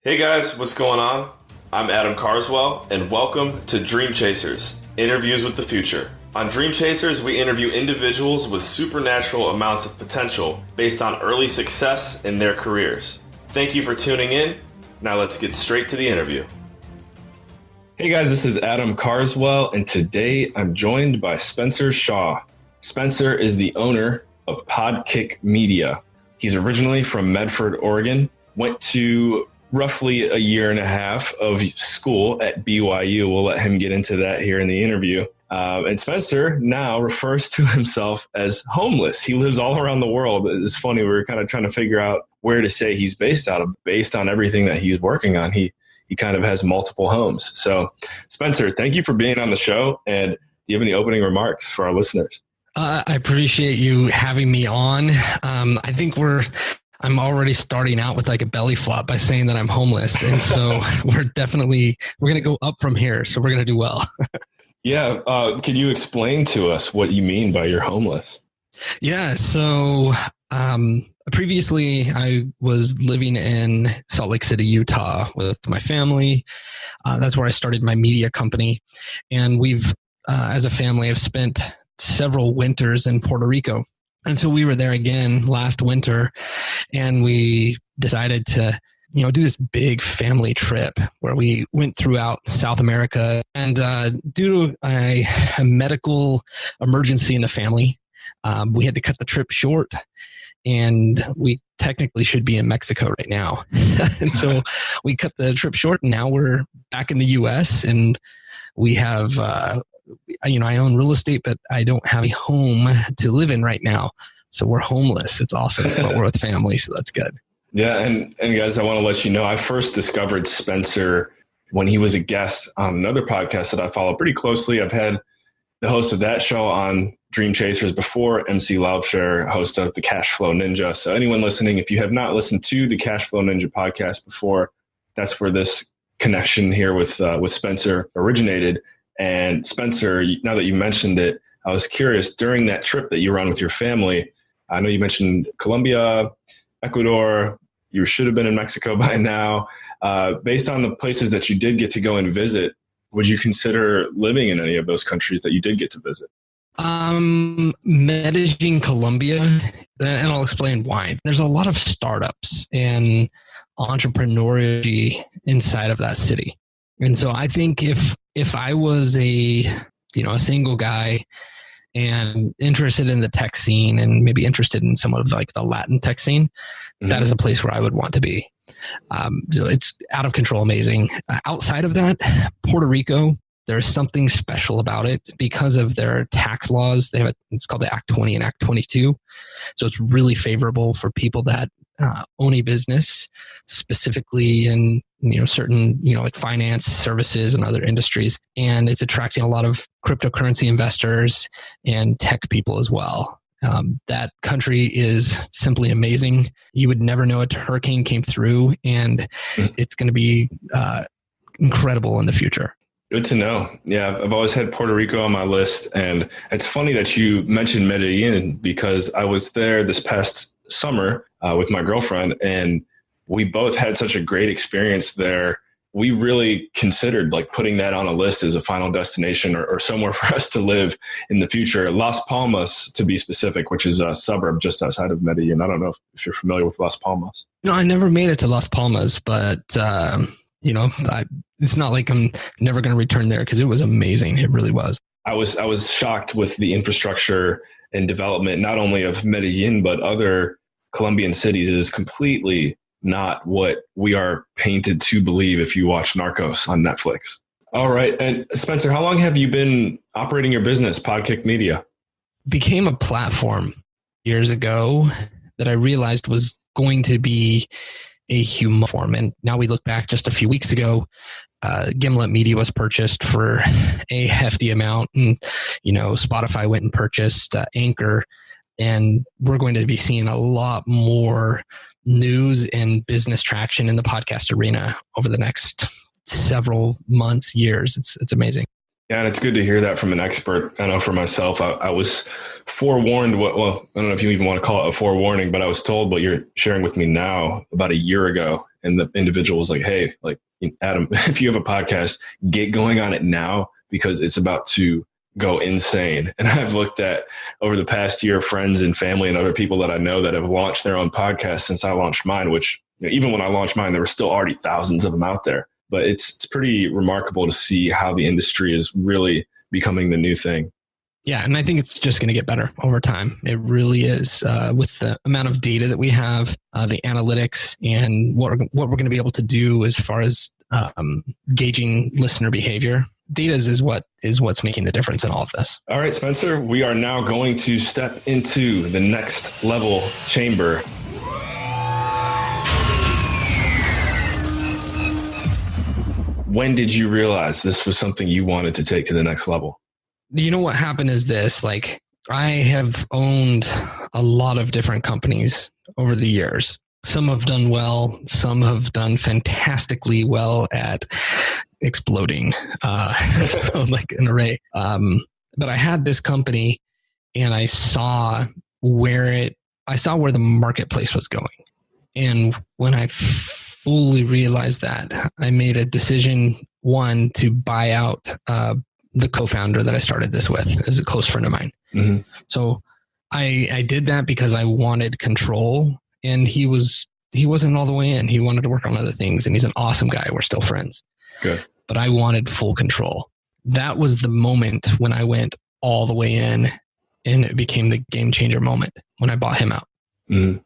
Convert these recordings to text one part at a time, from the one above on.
Hey guys, what's going on? I'm Adam Carswell, and welcome to Dream Chasers, Interviews with the Future. On Dream Chasers, we interview individuals with supernatural amounts of potential based on early success in their careers. Thank you for tuning in. Now let's get straight to the interview. Hey guys, this is Adam Carswell, and today I'm joined by Spencer Shaw. Spencer is the owner of Podkick Media. He's originally from Medford, Oregon, went to roughly a year and a half of school at BYU. We'll let him get into that here in the interview. And Spencer now refers to himself as homeless. He lives all around the world. It's funny. We were kind of trying to figure out where to say he's based out of, based on everything that he's working on. He kind of has multiple homes. So Spencer, thank you for being on the show. And do you have any opening remarks for our listeners? I appreciate you having me on. I think I'm already starting out with like a belly flop by saying that I'm homeless. And so we're going to go up from here. So we're going to do well. Yeah. Can you explain to us what you mean by you're homeless? Yeah. So previously I was living in Salt Lake City, Utah with my family. That's where I started my media company. And we've, as a family, have spent several winters in Puerto Rico. And so we were there again last winter, and we decided to, do this big family trip where we went throughout South America. And due to a medical emergency in the family, we had to cut the trip short, and we technically should be in Mexico right now. And so we cut the trip short, and now we're back in the U.S. and we have I own real estate, but I don't have a home to live in right now. So we're homeless. It's awesome, but we're with family, so that's good. Yeah, and guys, I want to let you know, I first discovered Spencer when he was a guest on another podcast that I follow pretty closely. I've had the host of that show on Dream Chasers before, MC Loudshare, host of the Cash Flow Ninja. So anyone listening, if you have not listened to the Cash Flow Ninja podcast before, that's where this connection here with Spencer originated. And Spencer, now that you mentioned it, I was curious, during that trip that you were on with your family, I know you mentioned Colombia, Ecuador, you should have been in Mexico by now. Based on the places that you did get to go and visit, would you consider living in any of those countries that you did get to visit? Medellin, Colombia, and I'll explain why. There's a lot of startups and entrepreneurship inside of that city. And so I think if I was a single guy and interested in the tech scene and maybe interested in somewhat of like the Latin tech scene, that is a place where I would want to be. So it's out of control, amazing. Outside of that, Puerto Rico, there's something special about it because of their tax laws. They have it's called the Act 20 and Act 22. So it's really favorable for people that own a business, specifically in certain like finance, services, and other industries. And it's attracting a lot of cryptocurrency investors and tech people as well. That country is simply amazing. You would never know a hurricane came through, and it's going to be incredible in the future. Good to know. Yeah, I've always had Puerto Rico on my list. And it's funny that you mentioned Medellin, because I was there this past summer with my girlfriend, and we both had such a great experience there. We really considered like putting that on a list as a final destination or somewhere for us to live in the future. Las Palmas, to be specific, which is a suburb just outside of Medellin. I don't know if you're familiar with Las Palmas. No, I never made it to Las Palmas, but it's not like I'm never going to return there because it was amazing. It really was. I was shocked with the infrastructure and development, not only of Medellin, but other Colombian cities. It is completely not what we are painted to believe if you watch Narcos on Netflix. All right. And Spencer, how long have you been operating your business, Podkick Media? Became a platform years ago that I realized was going to be a human form. And now we look back just a few weeks ago, Gimlet Media was purchased for a hefty amount. And, Spotify went and purchased Anchor. And we're going to be seeing a lot more news and business traction in the podcast arena over the next several months, years. It's amazing. Yeah, and it's good to hear that from an expert. I know for myself, I was forewarned. Well, I don't know if you even want to call it a forewarning, but I was told what you're sharing with me now about a year ago. And the individual was like, hey, like, Adam, if you have a podcast, get going on it now because it's about to go insane. And I've looked at over the past year, friends and family and other people that I know that have launched their own podcast since I launched mine, which even when I launched mine, there were still already thousands of them out there. But it's pretty remarkable to see how the industry is really becoming the new thing. Yeah, and I think it's just going to get better over time. It really is. With the amount of data that we have, the analytics, and what we're going to be able to do as far as gauging listener behavior. Data is what's making the difference in all of this. All right, Spencer, we are now going to step into the next level chamber. When did you realize this was something you wanted to take to the next level? You know what happened is this, like I have owned a lot of different companies over the years. Some have done well. Some have done fantastically well at exploding. So like an array. But I had this company and I saw where the marketplace was going. And when I fully realized that, I made a decision, one, to buy out the co-founder that I started this with, is a close friend of mine. Mm-hmm. So I did that because I wanted control, and he wasn't all the way in. He wanted to work on other things, and he's an awesome guy. We're still friends. Good. But I wanted full control. That was the moment when I went all the way in, and it became the game changer moment when I bought him out. Mm-hmm.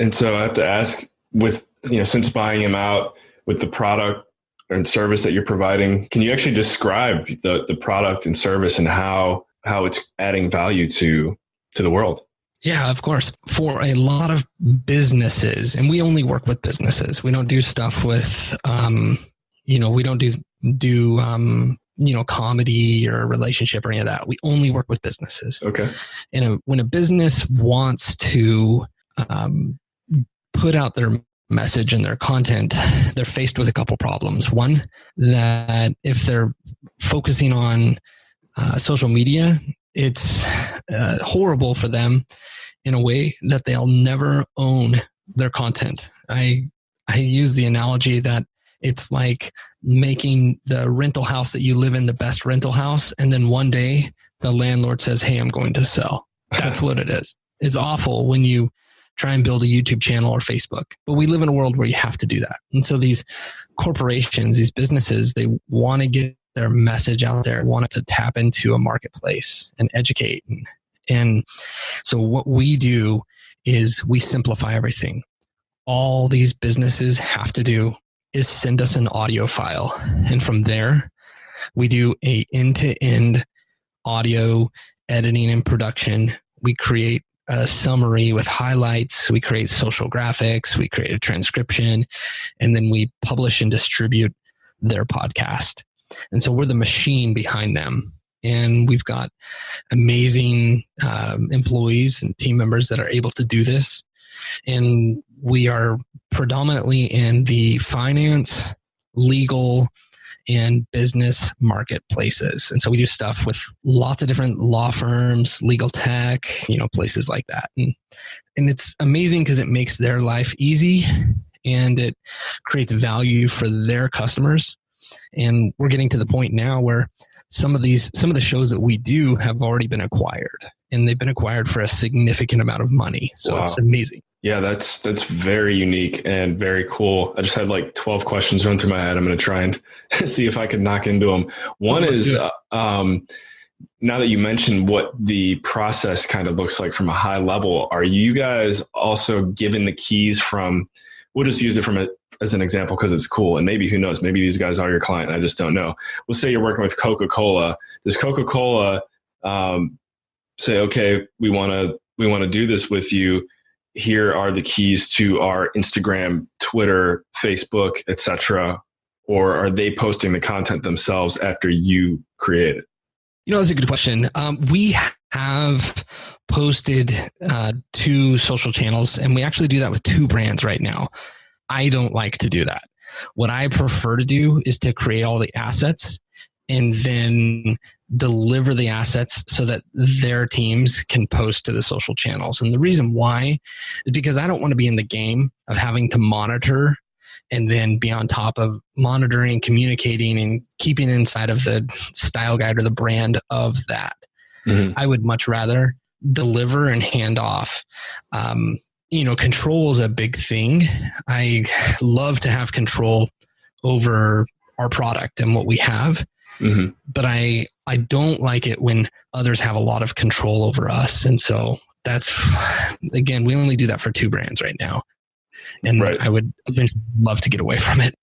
And so I have to ask, with since buying him out, with the product and service that you're providing, can you actually describe the product and service and how it's adding value to the world? Yeah, of course. For a lot of businesses, and we only work with businesses. We don't do stuff with, we don't do comedy or relationship or any of that. We only work with businesses. Okay. And when a business wants to put out their message and their content, they're faced with a couple problems. One, that if they're focusing on social media, it's horrible for them in a way that they'll never own their content. I use the analogy that it's like making the rental house that you live in the best rental house, and then one day the landlord says, "Hey, I'm going to sell." That's what it is. It's awful when you try and build a YouTube channel or Facebook. But we live in a world where you have to do that. And so these corporations, these businesses, they want to get their message out there, want to tap into a marketplace and educate. And so what we do is we simplify everything. All these businesses have to do is send us an audio file. And from there, we do a end-to-end audio editing and production. We create a summary with highlights. We create social graphics. We create a transcription, and then we publish and distribute their podcast. And so we're the machine behind them. And we've got amazing employees and team members that are able to do this. And we are predominantly in the finance, legal, and business marketplaces. And so we do stuff with lots of different law firms, legal tech, places like that. And it's amazing because it makes their life easy and it creates value for their customers. And we're getting to the point now where some of the shows that we do have already been acquired, and they've been acquired for a significant amount of money. So It's amazing. Yeah, that's very unique and very cool. I just had like 12 questions run through my head. I'm going to try and see if I can knock into them. One is, now that you mentioned what the process kind of looks like from a high level, are you guys also given the keys from, we'll just use it as an example because it's cool. And maybe, who knows, maybe these guys are your client. I just don't know. We'll say you're working with Coca-Cola. Does Coca-Cola say, okay, we want to do this with you. Here are the keys to our Instagram, Twitter, Facebook, etc. Or are they posting the content themselves after you create it? That's a good question. We have posted 2 social channels, and we actually do that with 2 brands right now. I don't like to do that. What I prefer to do is to create all the assets and then deliver the assets so that their teams can post to the social channels. And the reason why is because I don't want to be in the game of having to monitor and then be on top of monitoring, communicating, and keeping inside of the style guide or the brand of that. Mm-hmm. I would much rather deliver and hand off. Control is a big thing. I love to have control over our product and what we have. Mm-hmm. But I don't like it when others have a lot of control over us. And so that's, again, we only do that for 2 brands right now. And right. I would eventually love to get away from it.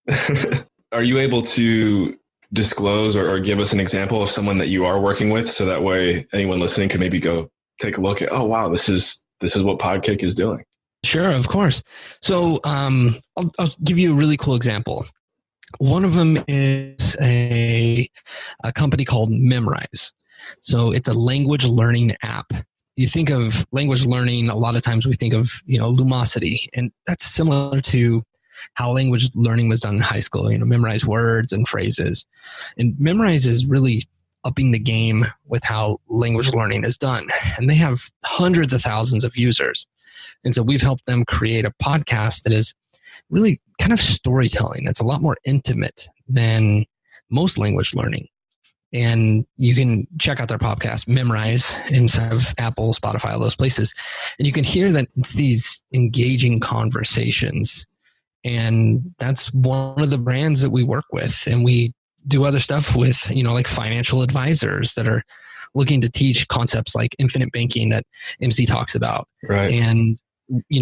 Are you able to disclose or give us an example of someone that you are working with? So that way anyone listening can maybe go take a look at, oh, wow, this is what Podkick is doing. Sure, of course. So I'll give you a really cool example. One of them is a company called Memrise. So it's a language learning app. You think of language learning, a lot of times we think of, Lumosity, and that's similar to how language learning was done in high school, memorize words and phrases. And Memrise is really upping the game with how language learning is done. And they have hundreds of thousands of users. And so we've helped them create a podcast that is really kind of storytelling. It's a lot more intimate than most language learning. And you can check out their podcast, Memrise, inside of Apple, Spotify, all those places. And you can hear that it's these engaging conversations. And that's one of the brands that we work with. And we do other stuff with, like financial advisors that are looking to teach concepts like infinite banking that MC talks about. Right. And,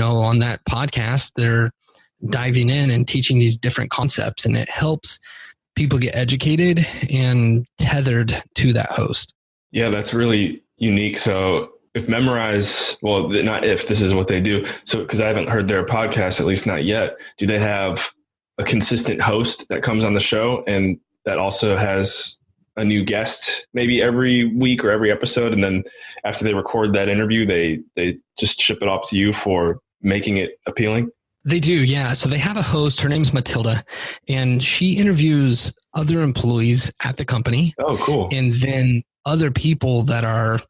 on that podcast, they're diving in and teaching these different concepts, and it helps people get educated and tethered to that host. Yeah, that's really unique. So if Memrise, well, not if, this is what they do. So, because I haven't heard their podcast, at least not yet, do they have a consistent host that comes on the show and that also has a new guest maybe every week or every episode? And then after they record that interview, they just ship it off to you for making it appealing? They do, yeah. So they have a host. Her name's Matilda, and she interviews other employees at the company. Oh, cool. And then other people that are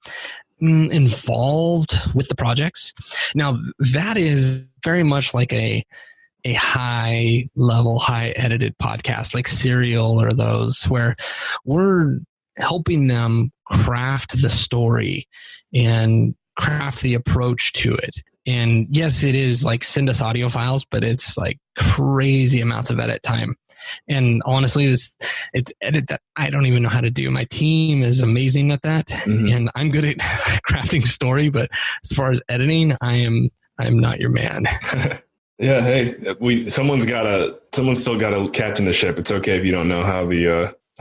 involved with the projects. Now, that is very much like a high level, high edited podcast like Serial or those, where we're helping them craft the story and craft the approach to it. And yes, it is like send us audio files, but it's like crazy amounts of edit time. And honestly, it's edit that I don't even know how to do. My team is amazing at that. Mm-hmm. And I'm good at crafting story, but as far as editing, I'm not your man. Yeah. Hey, someone's still got to captain the ship. It's okay if you don't know how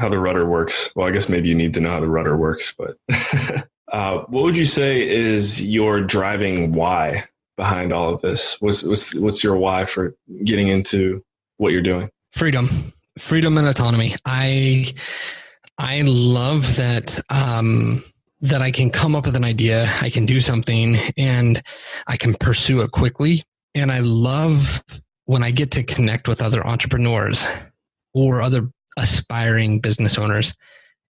the rudder works. Well, I guess maybe you need to know how the rudder works, but what would you say is your driving why behind all of this? What's your why for getting into what you're doing? Freedom and autonomy. I love that, that I can come up with an idea, I can do something, and I can pursue it quickly. And I love when I get to connect with other entrepreneurs or other aspiring business owners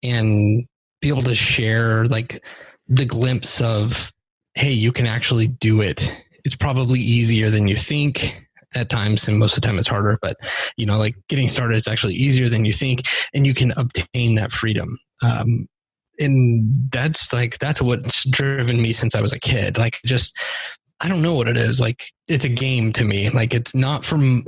and be able to share like the glimpse of, hey, you can actually do it. It's probably easier than you think at times, and most of the time it's harder, but like getting started, it's actually easier than you think, and you can obtain that freedom. And that's what's driven me since I was a kid. Like, I don't know what it is. Like, it's a game to me. Like, it's not from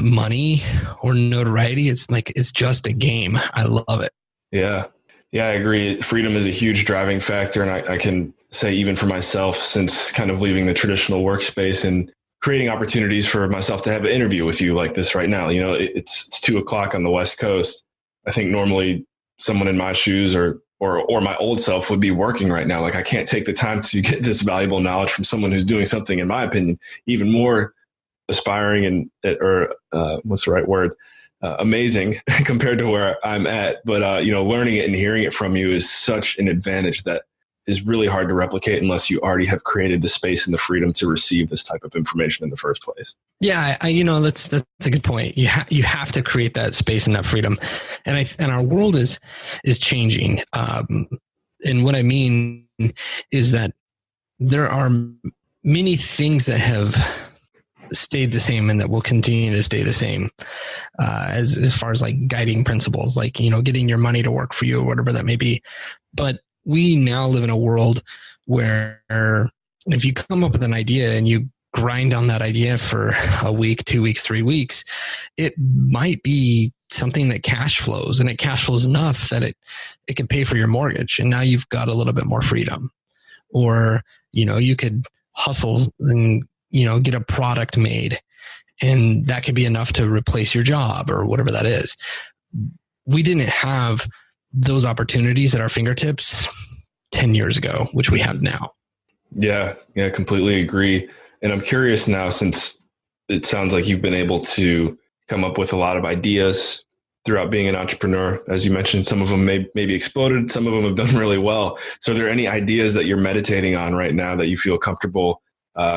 money or notoriety. It's just a game. I love it. Yeah. Yeah, I agree. Freedom is a huge driving factor. And I can say, even for myself, since kind of leaving the traditional workspace and creating opportunities for myself to have an interview with you like this right now, it's 2:00 on the West Coast. I think normally someone in my shoes or my old self would be working right now. Like, I can't take the time to get this valuable knowledge from someone who's doing something, in my opinion, even more aspiring what's the right word? Amazing compared to where I'm at. But, learning it and hearing it from you is such an advantage that is really hard to replicate unless you already have created the space and the freedom to receive this type of information in the first place. Yeah, that's a good point. You have to create that space and that freedom, and our world is changing. And what I mean is that there are many things that have stayed the same and that will continue to stay the same, as far as like guiding principles, like, getting your money to work for you or whatever that may be. But we now live in a world where if you come up with an idea and you grind on that idea for a week, 2 weeks, 3 weeks, it might be something that cash flows, and it cash flows enough that it can pay for your mortgage. And now you've got a little bit more freedom. Or, you could hustle and, get a product made, and that could be enough to replace your job or whatever that is. We didn't have those opportunities at our fingertips 10 years ago, which we have now. Yeah, completely agree. And I'm curious now, since it sounds like you've been able to come up with a lot of ideas throughout being an entrepreneur. As you mentioned, some of them maybe exploded, some of them have done really well. So are there any ideas that you're meditating on right now that you feel comfortable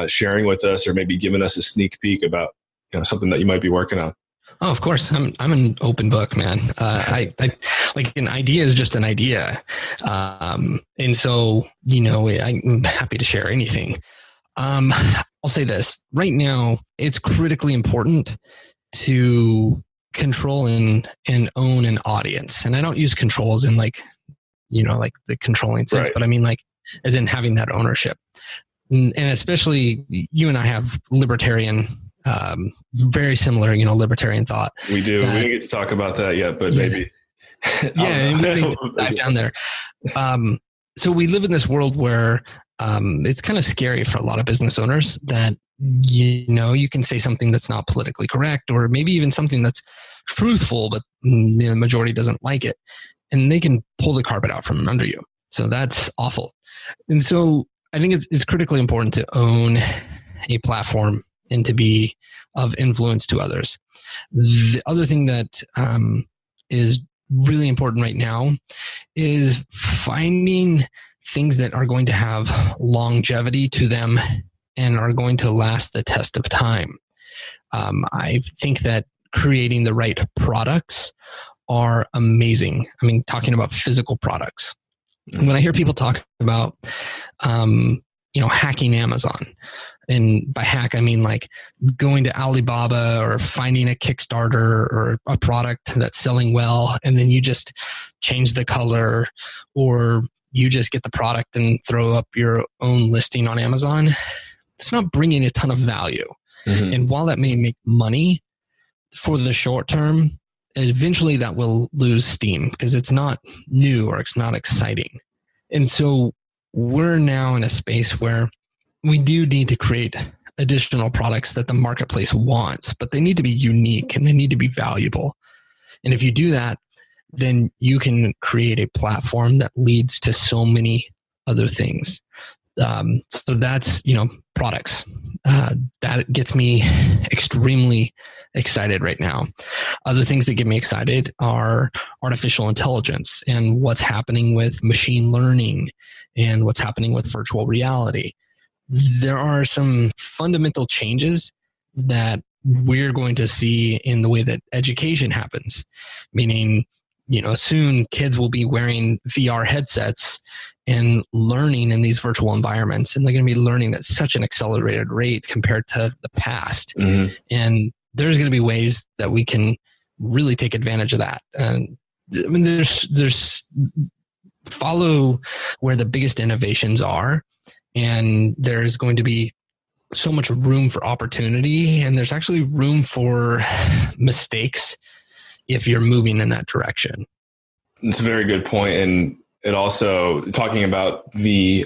sharing with us, or maybe giving us a sneak peek about something that you might be working on? Oh, of course. I'm an open book, man. I like, an idea is just an idea. And so, I'm happy to share anything. I'll say this right now. It's critically important to control and own an audience. And I don't use controls in like the controlling sense, right, but I mean like as in having that ownership. And especially you and I have libertarian, very similar, libertarian thought. We do. We didn't get to talk about that yet, but maybe. Yeah, dive down there. So we live in this world where it's kind of scary for a lot of business owners that, you can say something that's not politically correct, or maybe even something that's truthful, but the majority doesn't like it, and they can pull the carpet out from under you. So that's awful. And so I think it's critically important to own a platform and to be of influence to others. The other thing that is really important right now is finding things that are going to have longevity to them and are going to last the test of time. I think that creating the right products are amazing. I mean, talking about physical products. When I hear people talk about, hacking Amazon, and by hack, I mean like going to Alibaba or finding a Kickstarter or a product that's selling well, and then you just change the color, or you just get the product and throw up your own listing on Amazon. It's not bringing a ton of value. Mm-hmm. And while that may make money for the short term, eventually that will lose steam because it's not new or it's not exciting. And so we're now in a space where we do need to create additional products that the marketplace wants, but they need to be unique and they need to be valuable. And if you do that, then you can create a platform that leads to so many other things. So that's, products. That gets me extremely excited right now. Other things that get me excited are artificial intelligence and what's happening with machine learning and what's happening with virtual reality. There are some fundamental changes that we're going to see in the way that education happens, meaning, soon kids will be wearing VR headsets and learning in these virtual environments, and they're going to be learning at such an accelerated rate compared to the past. Mm-hmm. And there's going to be ways that we can really take advantage of that. And I mean, there's follow where the biggest innovations are, and there's going to be so much room for opportunity, and there's actually room for mistakes if you're moving in that direction. It's a very good point. And it also talking about the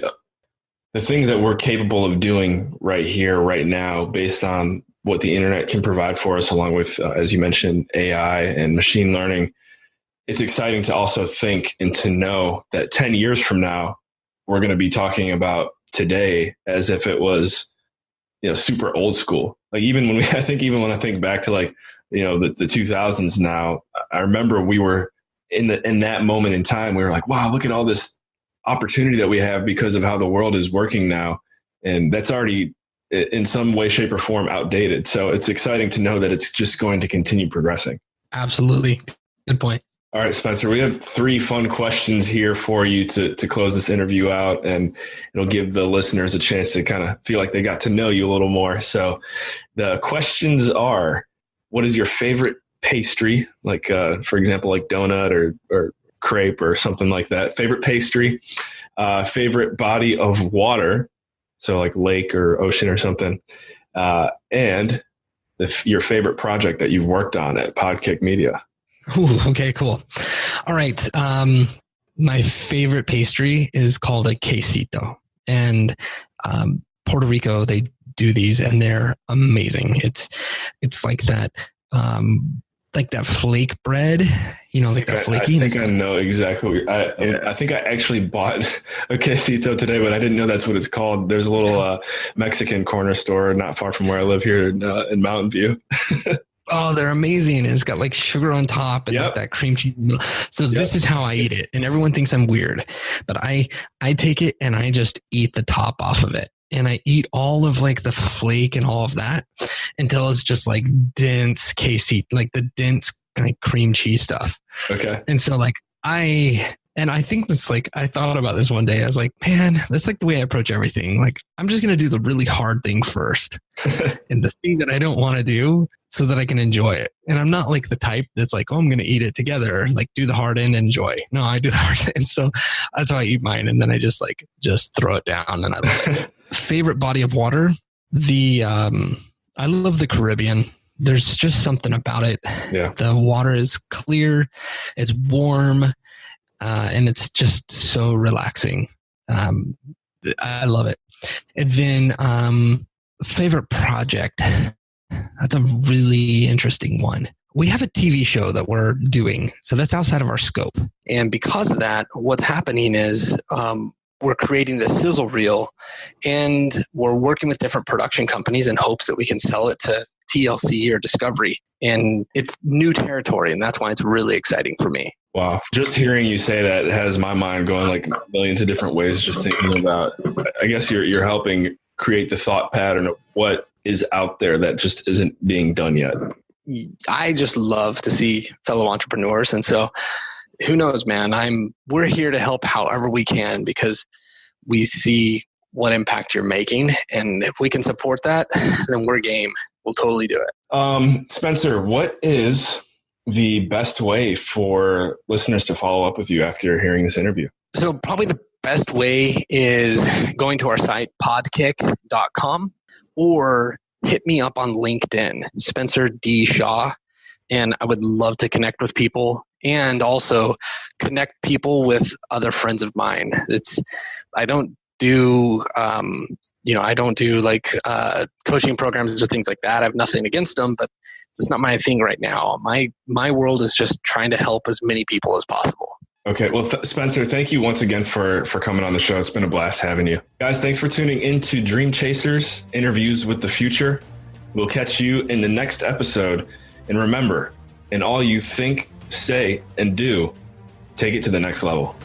things that we're capable of doing right here, right now, based on what the internet can provide for us, along with, as you mentioned, AI and machine learning. It's exciting to also think and to know that 10 years from now, we're going to be talking about today as if it was, super old school. Like even when I think back to like, the 2000s now, I remember we were in that moment in time, we were like, wow, look at all this opportunity that we have because of how the world is working now. And that's already in some way, shape, or form outdated. So it's exciting to know that it's just going to continue progressing. Absolutely. Good point. All right, Spencer, we have 3 fun questions here for you to close this interview out, and it'll give the listeners a chance to kind of feel like they got to know you a little more. So the questions are, what is your favorite pastry? Like, for example, like donut or crepe or something like that. Favorite pastry, favorite body of water. So like lake or ocean or something. And your favorite project that you've worked on at Podkick Media. Ooh, okay, cool. All right. My favorite pastry is called a quesito, and Puerto Rico, they do these and they're amazing. It's like that flake bread, like that flaky. I think I know exactly. I think I actually bought a quesito today, but I didn't know that's what it's called. There's a little Mexican corner store not far from where I live here in Mountain View. Oh, they're amazing. And it's got like sugar on top and like that cream cheese. So this is how I eat it. And everyone thinks I'm weird, but I take it and I just eat the top off of it. And I eat all of like the flake and all of that until it's just like dense quesito, like the dense like cream cheese stuff. Okay. And so like I think that's like, I thought about this one day. I was like, man, that's like the way I approach everything. Like, I'm just going to do the really hard thing first and the thing that I don't want to do so that I can enjoy it. And I'm not like the type that's like, oh, I'm going to eat it together. Like do the hard end and enjoy. No, I do the hard end. And so that's how I eat mine. And then I just throw it down and I love it. Favorite body of water. I love the Caribbean. There's just something about it. Yeah. The water is clear. It's warm. And it's just so relaxing. I love it. And then favorite project. That's a really interesting one. We have a TV show that we're doing, so that's outside of our scope. And because of that, what's happening is we're creating the sizzle reel, and we're working with different production companies in hopes that we can sell it to TLC or Discovery. And it's new territory, and that's why it's really exciting for me. Wow. Just hearing you say that has my mind going like millions of different ways, just thinking about, I guess you're helping create the thought pattern of what is out there that just isn't being done yet. I just love to see fellow entrepreneurs. And so who knows, man, we're here to help however we can, because we see what impact you're making. And if we can support that, then we're game. We'll totally do it. Spencer, what is the best way for listeners to follow up with you after hearing this interview? So probably the best way is going to our site, podkick.com, or hit me up on LinkedIn, Spencer D. Shaw. And I would love to connect with people and also connect people with other friends of mine. I don't do like coaching programs or things like that. I have nothing against them, but it's not my thing right now. My world is just trying to help as many people as possible. Okay. Well, Spencer, thank you once again for coming on the show. It's been a blast having you. Guys, thanks for tuning into Dream Chasers, Interviews with the Future. We'll catch you in the next episode. And remember, in all you think, say, and do, take it to the next level.